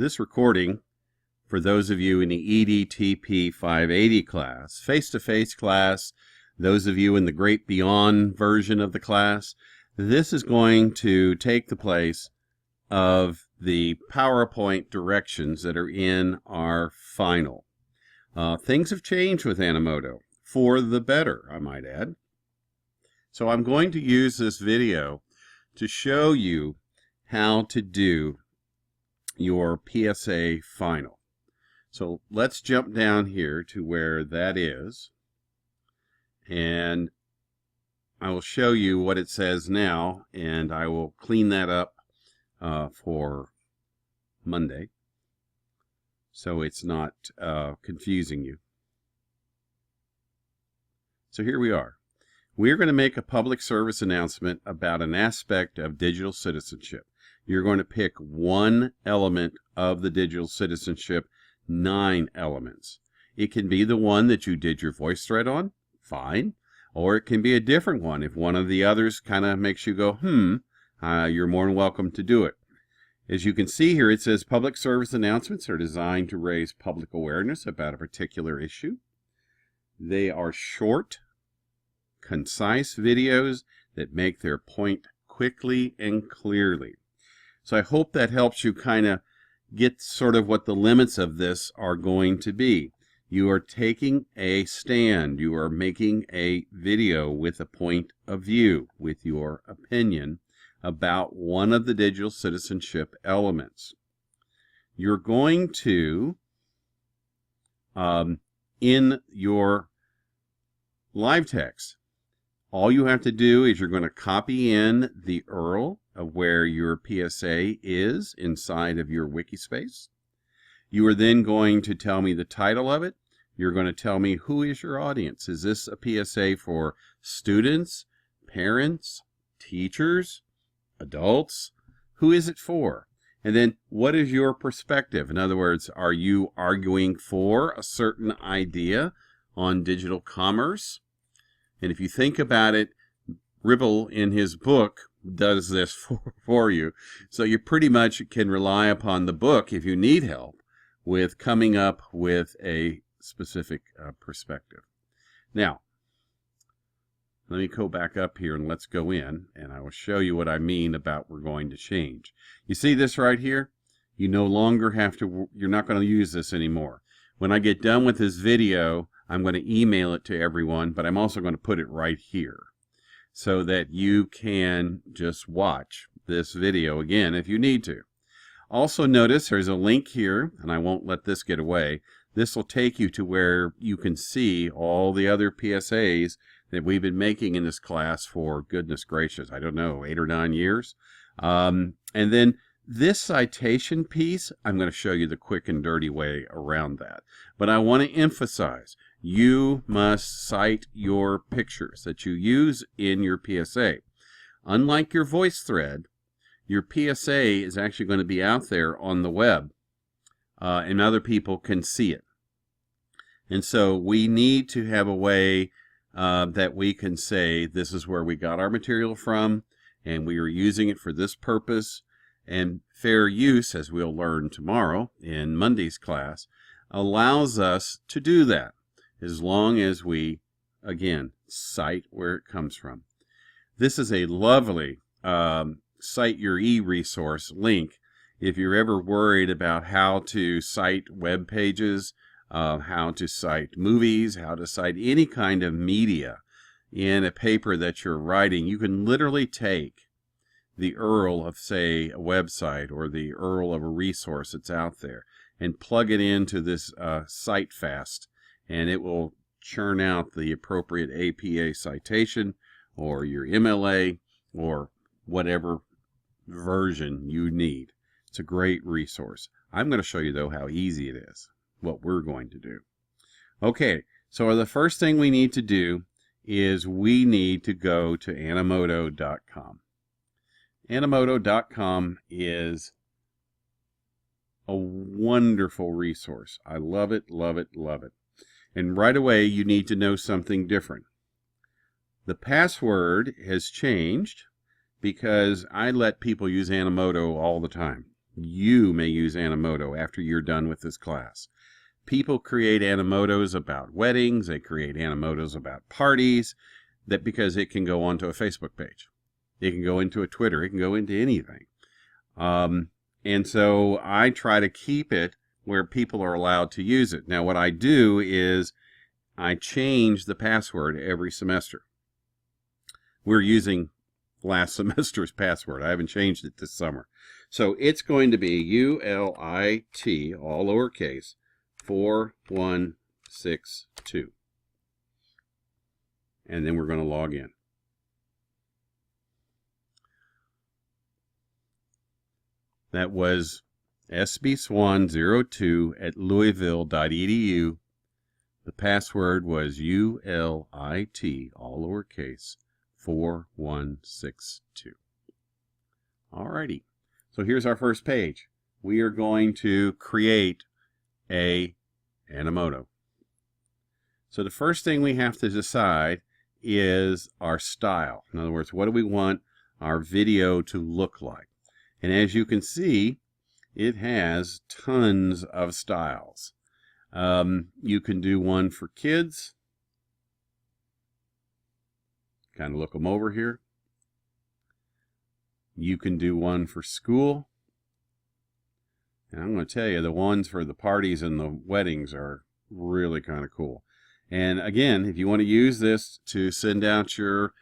This recording, for those of you in the EDTP 580 class, face-to-face class, those of you in the Great Beyond version of the class, this is going to take the place of the PowerPoint directions that are in our final. Things have changed with Animoto, for the better, I might add. So I'm going to use this video to show you how to do your PSA final. So let's jump down here to where that is, and I will show you what it says now, and I will clean that up for Monday so it's not confusing you. So here we are. We're going to make a public service announcement about an aspect of digital citizenship. You're going to pick one element of the digital citizenship, 9 elements. It can be the one that you did your voice thread on, fine. Or it can be a different one. If one of the others kind of makes you go, you're more than welcome to do it. As you can see here, it says public service announcements are designed to raise public awareness about a particular issue. They are short, concise videos that make their point quickly and clearly. So I hope that helps you kind of get sort of what the limits of this are going to be. You are taking a stand. You are making a video with a point of view, with your opinion about one of the digital citizenship elements. You're going to, in your live text, all you have to do is you're going to copy in the URL of where your PSA is inside of your wiki space. You are then going to tell me the title of it. You're going to tell me who is your audience. Is this a PSA for students, parents, teachers, adults? Who is it for? And then what is your perspective? In other words, are you arguing for a certain idea on digital commerce? And if you think about it, Ribble in his book does this for you. So you pretty much can rely upon the book if you need help with coming up with a specific perspective. Now, let me go back up here and let's go in, and I will show you what I mean about we're going to change. You see this right here? You no longer have to, you're not going to use this anymore. When I get done with this video, I'm going to email it to everyone, but I'm also going to put it right here so that you can just watch this video again if you need to. Also notice there's a link here, and I won't let this get away. This will take you to where you can see all the other PSAs that we've been making in this class for, goodness gracious, I don't know, 8 or 9 years. And then this citation piece, I'm going to show you the quick and dirty way around that. But I want to emphasize, you must cite your pictures that you use in your PSA. Unlike your voice thread, your PSA is actually going to be out there on the web, and other people can see it. And so we need to have a way that we can say this is where we got our material from, and we are using it for this purpose. And fair use, as we'll learn tomorrow in Monday's class, allows us to do that, as long as we, again, cite where it comes from. This is a lovely Cite Your E-resource link if you're ever worried about how to cite web pages, how to cite movies, how to cite any kind of media in a paper that you're writing. You can literally take the URL of, say, a website or the URL of a resource that's out there and plug it into this CiteFast, and it will churn out the appropriate APA citation or your MLA or whatever version you need. It's a great resource. I'm going to show you, though, how easy it is, what we're going to do. Okay, so the first thing we need to do is we need to go to Animoto.com. Animoto.com is a wonderful resource. I love it, love it, love it. And right away, you need to know something different. The password has changed because I let people use Animoto all the time. you may use Animoto after you're done with this class. People create Animotos about weddings, they create Animotos about parties, because it can go onto a Facebook page. It can go into a Twitter, it can go into anything. And so I try to keep it where people are allowed to use it. Now what I do is I change the password every semester. We're using last semester's password. I haven't changed it this summer. So it's going to be ULIT, all lowercase, 4162. And then we're going to log in. That was sbswan02@louisville.edu. The password was ULIT, all lowercase, 4162. Alrighty, so here's our first page. We are going to create a Animoto. So the first thing we have to decide is our style. In other words, what do we want our video to look like? And as you can see, it has tons of styles. You can do one for kids. Kind of look them over here. You can do one for school. And I'm going to tell you, the ones for the parties and the weddings are really kind of cool. And again, if you want to use this to send out your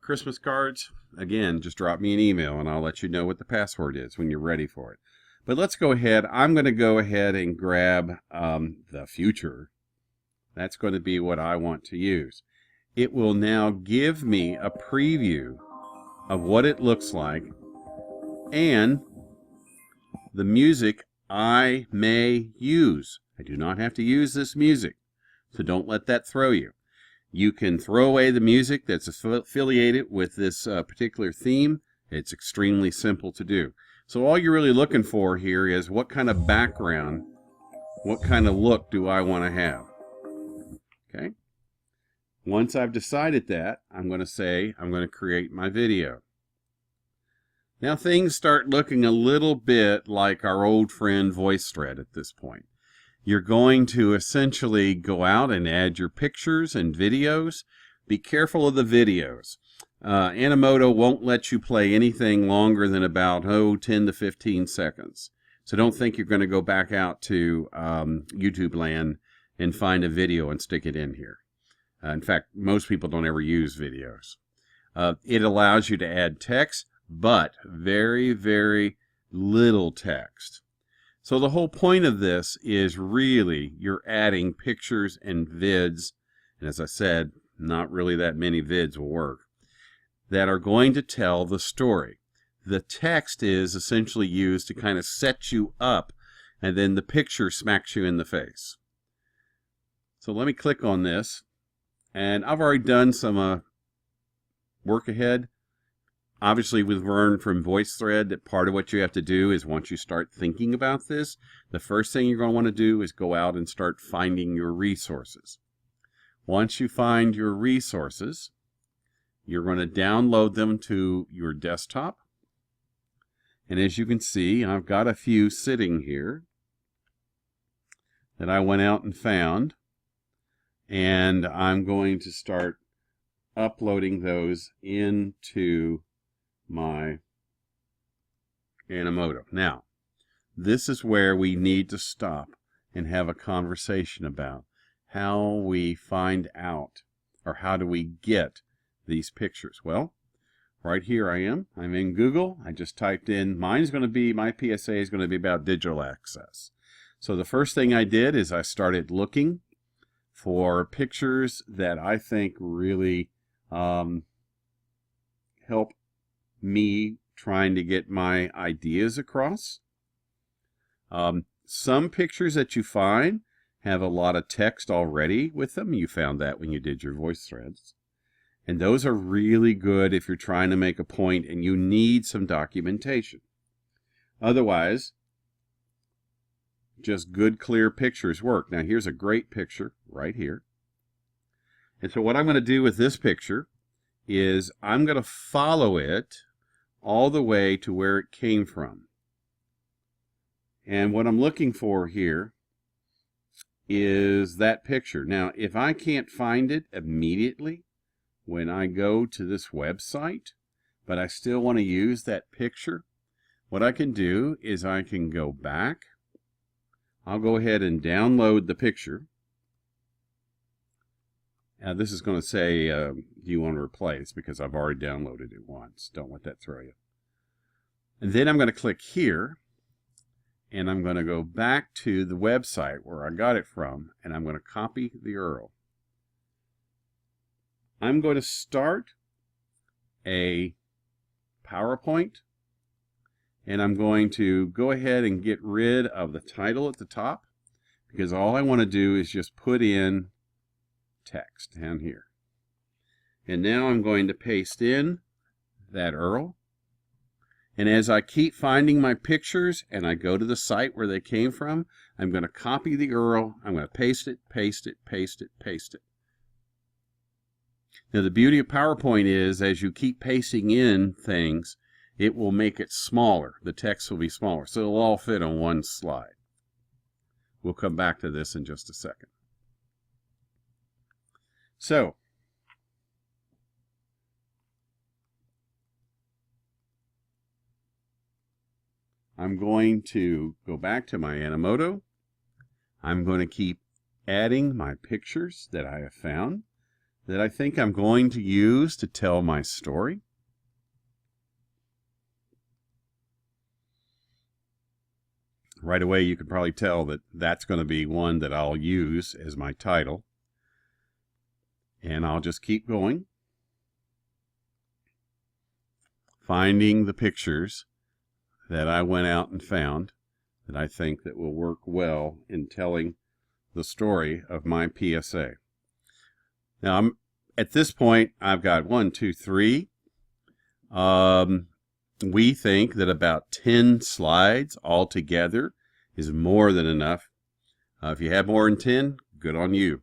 Christmas cards, again, just drop me an email and I'll let you know what the password is when you're ready for it. But let's go ahead. I'm going to go ahead and grab the future. That's going to be what I want to use. It will now give me a preview of what it looks like and the music I may use. I do not have to use this music, so don't let that throw you. You can throw away the music that's affiliated with this particular theme. It's extremely simple to do. So all you're really looking for here is what kind of background, what kind of look do I want to have. Okay. Once I've decided that, I'm going to say I'm going to create my video. Now things start looking a little bit like our old friend VoiceThread at this point. You're going to essentially go out and add your pictures and videos. Be careful of the videos. Animoto won't let you play anything longer than about 10 to 15 seconds. So don't think you're going to go back out to YouTube land and find a video and stick it in here. In fact, most people don't ever use videos. It allows you to add text, but very, very little text. So the whole point of this is really you're adding pictures and vids, and as I said, not really that many vids will work, that are going to tell the story. The text is essentially used to kind of set you up, and then the picture smacks you in the face. So let me click on this, and I've already done some work ahead. Obviously, we've learned from VoiceThread that part of what you have to do is once you start thinking about this, the first thing you're going to want to do is go out and start finding your resources. Once you find your resources, you're going to download them to your desktop. And as you can see, I've got a few sitting here that I went out and found. And I'm going to start uploading those into my Animoto. Now, this is where we need to stop and have a conversation about how we find out, or how do we get these pictures. Well, right here I am. I'm in Google. I just typed in, my PSA is going to be about digital access. So the first thing I did is I started looking for pictures that I think really help me trying to get my ideas across. Some pictures that you find have a lot of text already with them. You found that when you did your VoiceThreads. And those are really good if you're trying to make a point and you need some documentation. Otherwise, just good, clear pictures work. Now, here's a great picture right here. And so what I'm going to do with this picture is I'm going to follow it all the way to where it came from. And what I'm looking for here is that picture. Now, if I can't find it immediately when I go to this website, but I still want to use that picture, what I can do is I can go back. I'll go ahead and download the picture. Now, this is going to say, do you want to replace? Because I've already downloaded it once. Don't let that throw you. And then I'm going to click here. And I'm going to go back to the website where I got it from, and I'm going to copy the URL. I'm going to start a PowerPoint, and I'm going to go ahead and get rid of the title at the top, because all I want to do is just put in text down here. And now I'm going to paste in that URL. And as I keep finding my pictures and I go to the site where they came from, I'm going to copy the URL. I'm going to paste it, paste it, paste it, paste it. Now, the beauty of PowerPoint is as you keep pasting in things, it will make it smaller. The text will be smaller, so it'll all fit on one slide. We'll come back to this in just a second. So, I'm going to go back to my Animoto. I'm going to keep adding my pictures that I have found that I think I'm going to use to tell my story. Right away, you can probably tell that that's going to be one that I'll use as my title. And I'll just keep going, finding the pictures that I went out and found that I think that will work well in telling the story of my PSA. Now, at this point, I've got 1, 2, 3. We think that about 10 slides altogether is more than enough. If you have more than 10, good on you.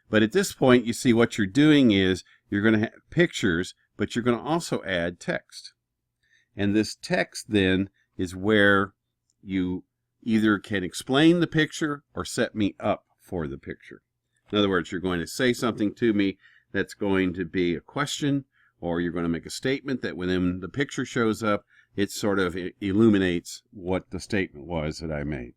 But at this point, you see what you're doing is you're going to have pictures, but you're going to also add text. And this text then is where you either can explain the picture or set me up for the picture. In other words, you're going to say something to me that's going to be a question, or you're going to make a statement that when the picture shows up, it sort of illuminates what the statement was that I made.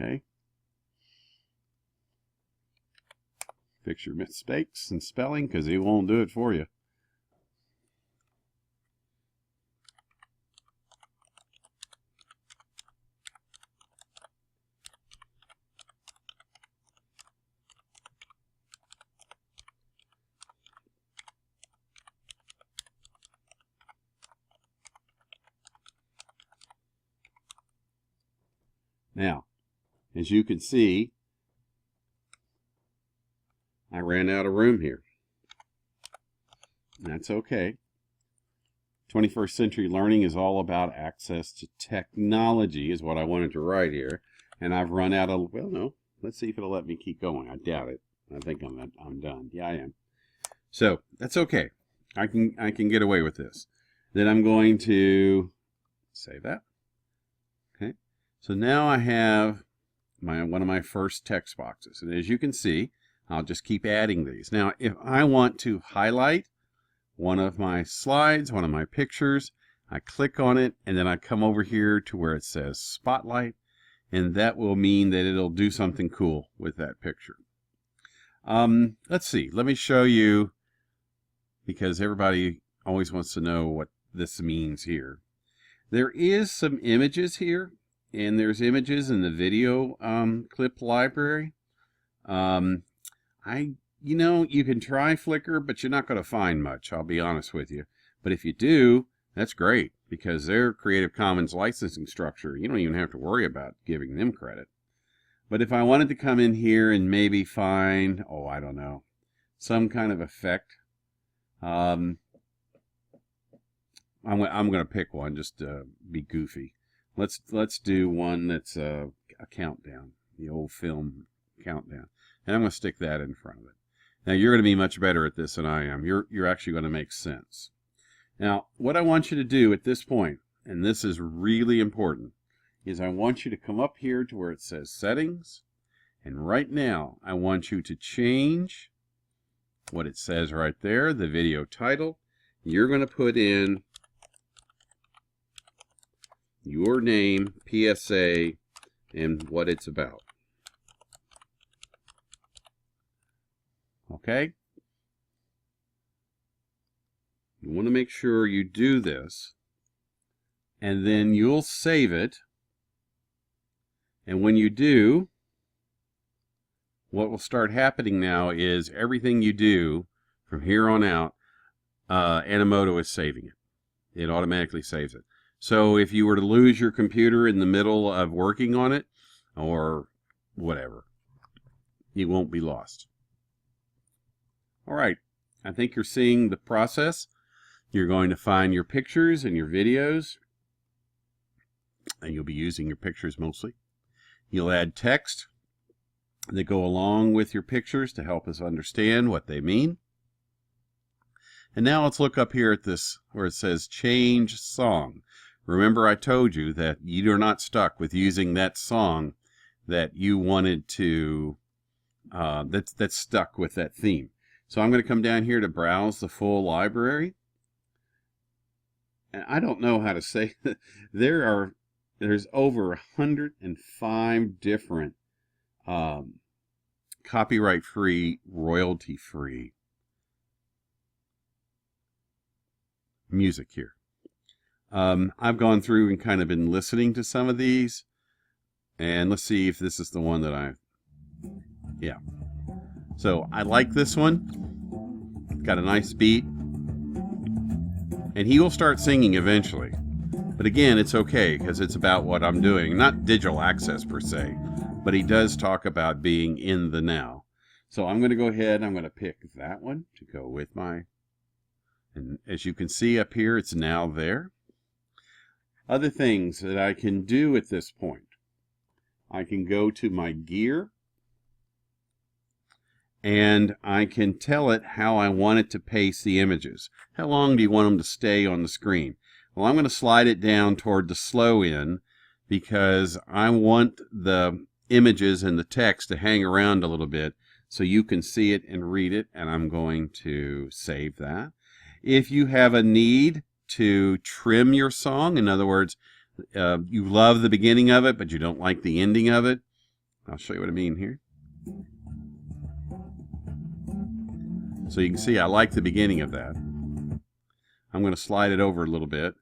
Okay. Fix your mistakes and spelling because he won't do it for you. Now, as you can see, I ran out of room here. That's okay. 21st century learning is all about access to technology is what I wanted to write here. And I've run out of, well, no, let's see if it'll let me keep going. I doubt it. I think I'm done. Yeah, I am. So that's okay. I can get away with this. Then I'm going to save that. Okay. So now I have one of my first text boxes. And as you can see, I'll just keep adding these. Now, if I want to highlight one of my slides, one of my pictures, I click on it, and then I come over here to where it says Spotlight, and that will mean that it'll do something cool with that picture. Let's see. Let me show you, because everybody always wants to know what this means here. There is some images here, and there's images in the video clip library. You know, you can try Flickr, but you're not going to find much, I'll be honest with you. But if you do, that's great, because their Creative Commons licensing structure, you don't even have to worry about giving them credit. But if I wanted to come in here and maybe find, oh, I don't know, some kind of effect, I'm going to pick one just to be goofy. Let's do one that's a countdown, the old film countdown. And I'm going to stick that in front of it. Now you're going to be much better at this than I am. You're actually going to make sense. Now, what I want you to do at this point, and this is really important, is I want you to come up here to where it says Settings, and right now I want you to change what it says right there, the video title. You're going to put in your name, PSA, and what it's about. Okay? You want to make sure you do this, and then you'll save it. And when you do, what will start happening now is everything you do from here on out, Animoto is saving it. It automatically saves it. So if you were to lose your computer in the middle of working on it, or whatever, it won't be lost. All right, I think you're seeing the process. You're going to find your pictures and your videos, and you'll be using your pictures mostly. You'll add text that go along with your pictures to help us understand what they mean. And now let's look up here at this where it says Change Song. Remember, I told you that you're not stuck with using that song that you wanted to, that's stuck with that theme. So I'm going to come down here to browse the full library. And I don't know how to say there's over 105 different copyright-free, royalty-free music here. I've gone through and kind of been listening to some of these, and let's see if this is the one that yeah. So I like this one. Got a nice beat. And he will start singing eventually. But again, it's okay because it's about what I'm doing. Not digital access per se, but he does talk about being in the now. So I'm going to go ahead, I'm going to pick that one to go with my, and as you can see up here, it's now there. Other things that I can do at this point. I can go to my gear, and I can tell it how I want it to paste the images. How long do you want them to stay on the screen? Well, I'm going to slide it down toward the slow end because I want the images and the text to hang around a little bit so you can see it and read it, and I'm going to save that. If you have a need to trim your song, in other words, you love the beginning of it but you don't like the ending of it, I'll show you what I mean here. So you can see I like the beginning of that. I'm going to slide it over a little bit.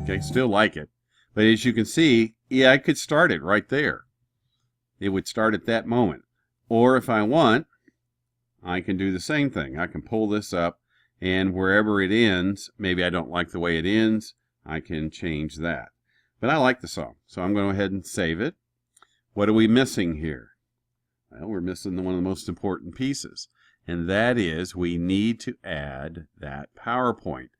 Okay, still like it. But as you can see, yeah, I could start it right there. It would start at that moment. Or if I want, I can do the same thing. I can pull this up, and wherever it ends, maybe I don't like the way it ends, I can change that. But I like the song, so I'm going to go ahead and save it. What are we missing here? Well, we're missing one of the most important pieces, and that is we need to add that PowerPoint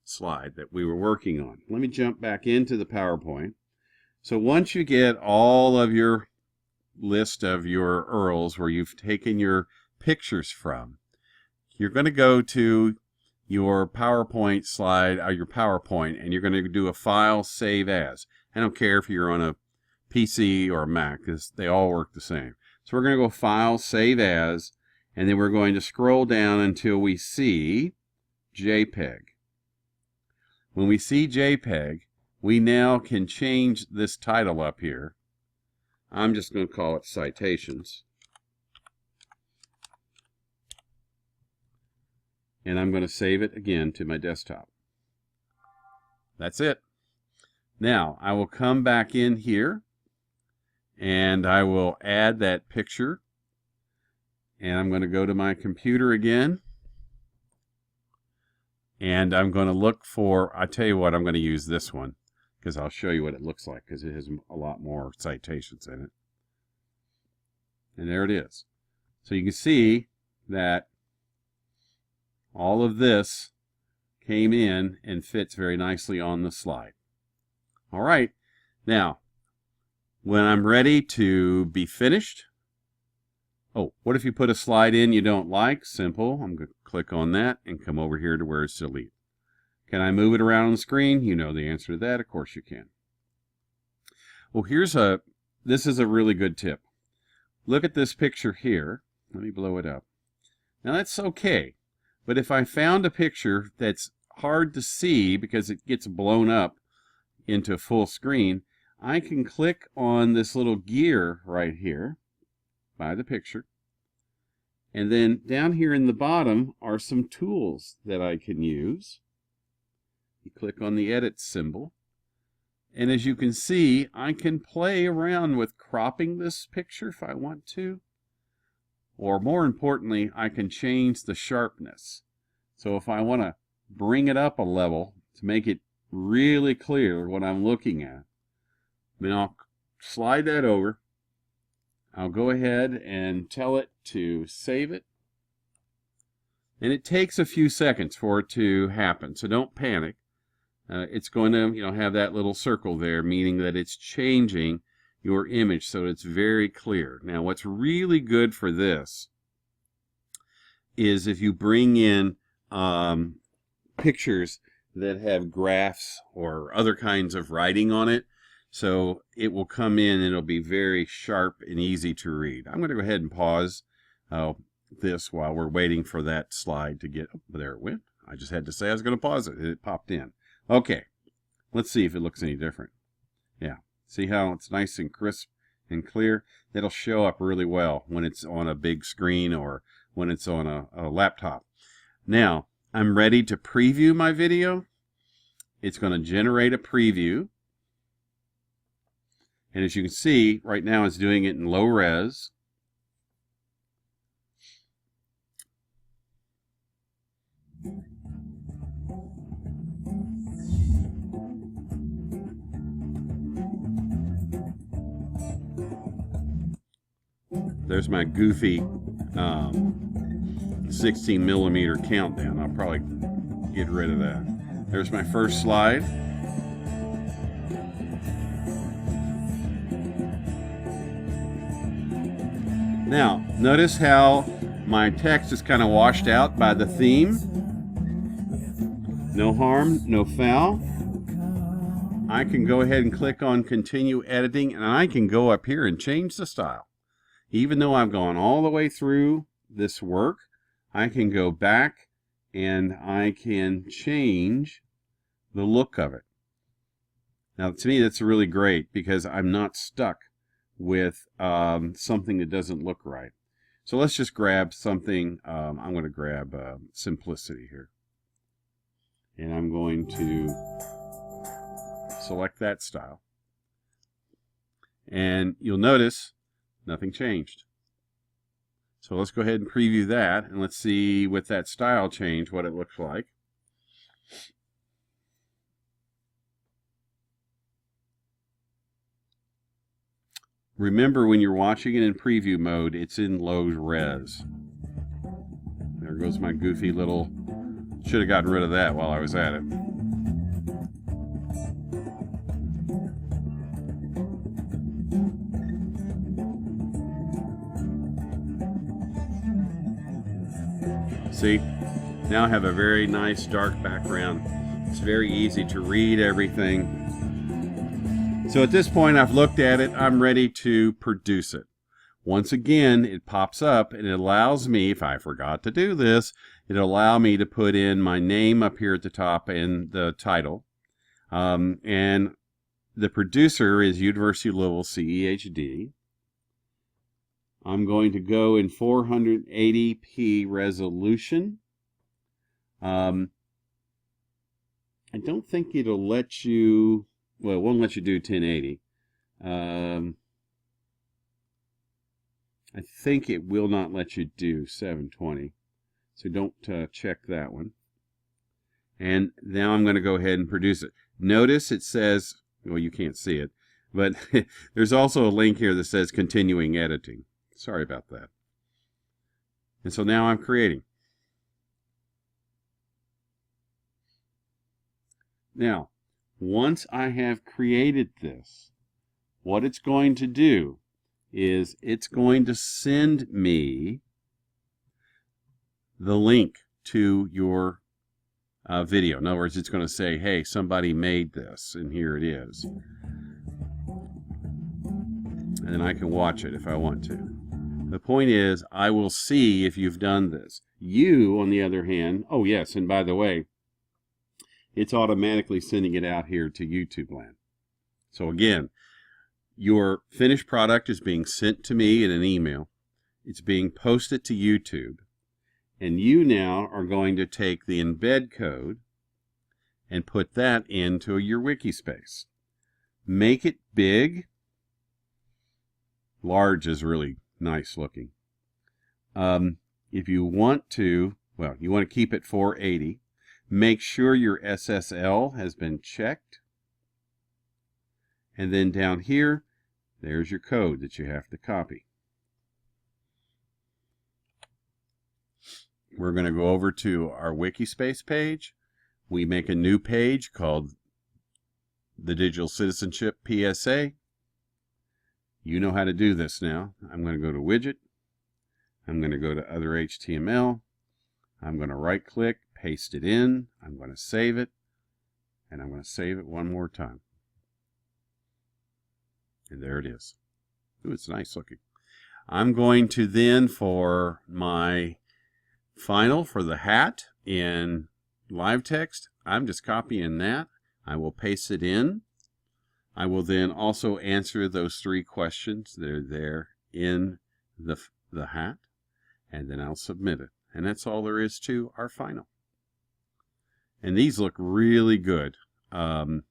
slide that we were working on. Let me jump back into the PowerPoint. So once you get all of your list of your URLs where you've taken your pictures from, you're going to go to your PowerPoint slide or your PowerPoint, and you're going to do a file save as. I don't care if you're on a PC or a Mac, because they all work the same. So we're going to go file save as, and then we're going to scroll down until we see JPEG. When we see JPEG, we now can change this title up here. I'm just going to call it Citations. And I'm going to save it again to my desktop. That's it. Now, I will come back in here, and I will add that picture. And I'm going to go to my computer again. And I'm going to look for, I tell you what, I'm going to use this one, because I'll show you what it looks like, because it has a lot more citations in it. And there it is. So you can see that all of this came in and fits very nicely on the slide. All right, now when I'm ready to be finished, oh, what if you put a slide in you don't like? Simple. I'm going to click on that and come over here to where it's delete. Can I move it around on the screen? You know the answer to that. Of course you can. Well, this is a really good tip. Look at this picture here. Let me blow it up. Now that's okay, but if I found a picture that's hard to see because it gets blown up into full screen, I can click on this little gear right here by the picture, and then down here in the bottom are some tools that I can use. You click on the edit symbol, and as you can see, I can play around with cropping this picture if I want to, or more importantly, I can change the sharpness. So if I want to bring it up a level to make it really clear what I'm looking at, then I'll slide that over. I'll go ahead and tell it to save it. And it takes a few seconds for it to happen, so don't panic. It's going to have that little circle there, meaning that it's changing your image so it's very clear. Now what's really good for this is if you bring in pictures that have graphs or other kinds of writing on it, so it will come in and it'll be very sharp and easy to read. I'm going to go ahead and pause this while we're waiting for that slide to get, oh, there it went. I just had to say I was going to pause it, and it popped in. Okay, let's see if it looks any different. Yeah, see how it's nice and crisp and clear? That'll show up really well when it's on a big screen or when it's on a laptop. Now, I'm ready to preview my video. It's going to generate a preview. And as you can see, right now it's doing it in low res. There's my goofy 16 millimeter countdown. I'll probably get rid of that. There's my first slide. Now, notice how my text is kind of washed out by the theme. No harm, no foul. I can go ahead and click on continue editing, and I can go up here and change the style. Even though I've gone all the way through this work, I can go back and I can change the look of it. Now, to me, that's really great because I'm not stuck with something that doesn't look right. So let's just grab something. I'm going to grab simplicity here. And I'm going to select that style. And you'll notice nothing changed. So let's go ahead and preview that, and let's see with that style change what it looks like. Remember, when you're watching it in preview mode, it's in low res. There goes my goofy little, should have gotten rid of that while I was at it. See, now I have a very nice dark background. It's very easy to read everything. So at this point, I've looked at it. I'm ready to produce it. Once again, it pops up and it allows me, if I forgot to do this, it'll allow me to put in my name up here at the top and the title. And the producer is University of Louisville CEHD. I'm going to go in 480p resolution. I don't think it'll let you, well, it won't let you do 1080. I think it will not let you do 720. So don't check that one. And now I'm going to go ahead and produce it. Notice it says, well, you can't see it, but there's also a link here that says continuing editing. Sorry about that. And so now I'm creating. Now, once I have created this, what it's going to do is it's going to send me the link to your video. In other words, it's going to say, hey, somebody made this, and here it is. And then I can watch it if I want to. The point is, I will see if you've done this. You, on the other hand, oh yes, and by the way, it's automatically sending it out here to YouTube land. So again, your finished product is being sent to me in an email. It's being posted to YouTube. And you now are going to take the embed code and put that into your wiki space. Make it big. Large is really nice looking. If you want to, well, you want to keep it 480. Make sure your SSL has been checked. And then down here, there's your code that you have to copy. We're going to go over to our Wikispace page. We make a new page called the Digital Citizenship PSA. You know how to do this now. I'm going to go to Widget. I'm going to go to Other HTML. I'm going to right click, paste it in. I'm going to save it. And I'm going to save it one more time. And there it is. Ooh, it's nice looking. I'm going to then, for my final for the hat in live text, I'm just copying that. I will paste it in. I will then also answer those 3 questions that are there in the hat, and then I'll submit it. And that's all there is to our final. And these look really good out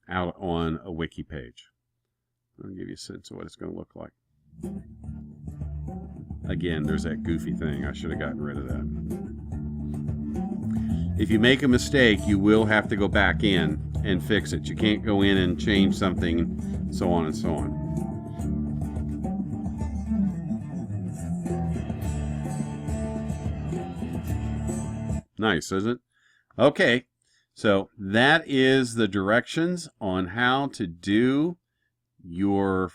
on a wiki page. I'll give you a sense of what it's going to look like. Again, there's that goofy thing. I should have gotten rid of that. If you make a mistake, you will have to go back in and fix it. You can't go in and change something, so on and so on. Nice, isn't it? Okay, so that is the directions on how to do your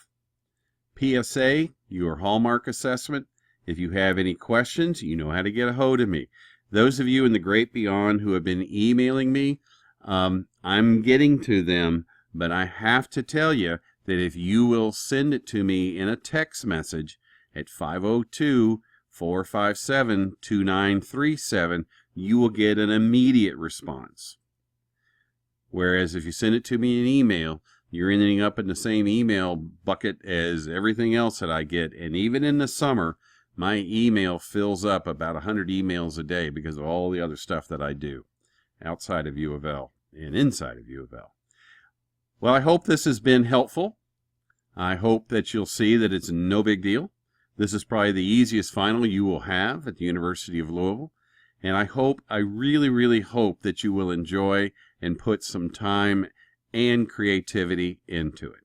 PSA, your Hallmark assessment. If you have any questions, you know how to get a hold of me. Those of you in the great beyond who have been emailing me, I'm getting to them, but I have to tell you that if you will send it to me in a text message at 502-457-2937, you will get an immediate response. Whereas if you send it to me in email, you're ending up in the same email bucket as everything else that I get. And even in the summer, my email fills up about 100 emails a day because of all the other stuff that I do outside of U of L and inside of U of L. Well, I hope this has been helpful. I hope that you'll see that it's no big deal. This is probably the easiest final you will have at the University of Louisville. And I really, really hope that you will enjoy and put some time and creativity into it.